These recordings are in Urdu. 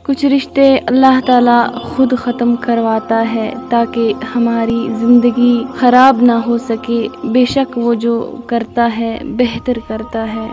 کچھ رشتے اللہ تعالیٰ خود ختم کرواتا ہے تاکہ ہماری زندگی خراب نہ ہو سکے۔ بے شک وہ جو کرتا ہے بہتر کرتا ہے۔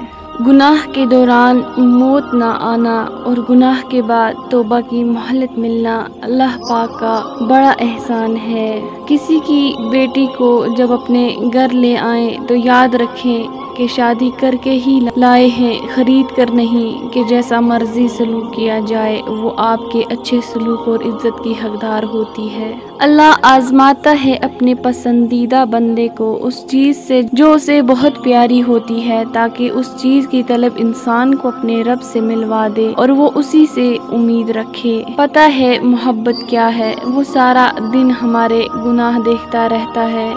گناہ کے دوران موت نہ آنا اور گناہ کے بعد توبہ کی مہلت ملنا اللہ پاک کا بڑا احسان ہے۔ کسی کی بیٹی کو جب اپنے گھر لے آئیں تو یاد رکھیں کہ شادی کر کے ہی لائے ہیں، خرید کر نہیں کہ جیسا مرضی سلوک کیا جائے وہ آپ کے اچھے سلوک اور عزت کی حقدار ہوتی ہے۔ اللہ آزماتا ہے اپنے پسندیدہ بندے کو اس چیز سے جو اسے بہت پیاری ہوتی ہے تاکہ اس چیز کی طلب انسان کو اپنے رب سے ملوا دے اور وہ اسی سے امید رکھے۔ پتہ ہے محبت کیا ہے؟ وہ سارا دن ہمارے گناہ دیکھتا رہتا ہے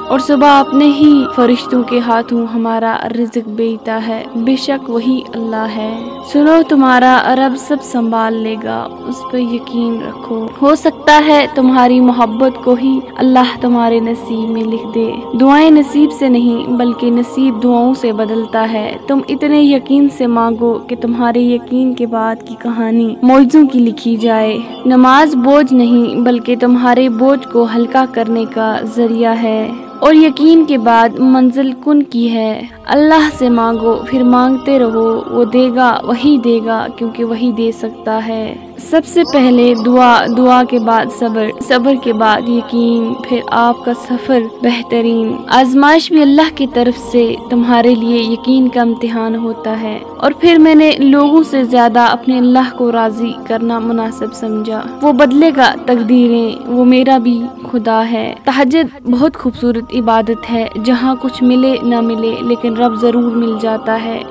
اور صبح اپنے ہی فرشتوں کے ہاتھوں ہمارا رزق بیچتا ہے۔ بے شک وہی اللہ ہے۔ سنو تمہارا رب سب سنبھال لے گا، اس پر یقین رکھو۔ ہو سکتا ہے تمہاری محبت کو ہی اللہ تمہارے نصیب میں لکھ دے۔ دعائیں نصیب سے نہیں بلکہ نصیب دعاؤں سے بدلتا ہے۔ تم اتنے یقین سے مانگو کہ تمہارے یقین کے بعد کی کہانی معجزوں کی لکھی جائے۔ نماز بوجھ نہیں بلکہ تمہارے بوجھ کو ہلکا کرنے کا ذریعہ ہے اور یقین کے بعد منزل کن کی ہے۔ اللہ سے مانگو پھر مانگتے رہو، وہ دے گا، وہی دے گا کیونکہ وہی دے سکتا ہے۔ سب سے پہلے دعا، دعا کے بعد صبر، صبر کے بعد یقین، پھر آپ کا سفر بہترین۔ آزمائش بھی اللہ کی طرف سے تمہارے لیے یقین کا امتحان ہوتا ہے اور پھر میں نے لوگوں سے زیادہ اپنے اللہ کو راضی کرنا مناسب سمجھا۔ وہ بدلے گا تقدیریں، وہ میرا بھی خدا ہے۔ تہجد بہت خوبصورت عبادت ہے جہاں کچھ ملے نہ ملے لیکن رب ضرور مل جاتا ہے۔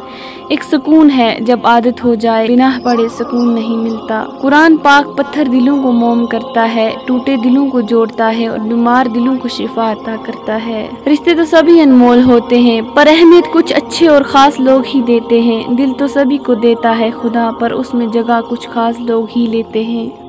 ایک سکون ہے جب عادت ہو جائے، بنا پڑھے سکون نہیں ملتا۔ قرآن پاک پتھر دلوں کو موم کرتا ہے، ٹوٹے دلوں کو جوڑتا ہے اور بیمار دلوں کو شفا عطا کرتا ہے۔ رشتے تو سبھی انمول ہوتے ہیں پر اہمیت کچھ اچھے اور خاص لوگ ہی دیتے ہیں۔ دل تو سبھی کو دیتا ہے خدا پر اس میں جگہ کچھ خاص لوگ ہی لیتے ہیں۔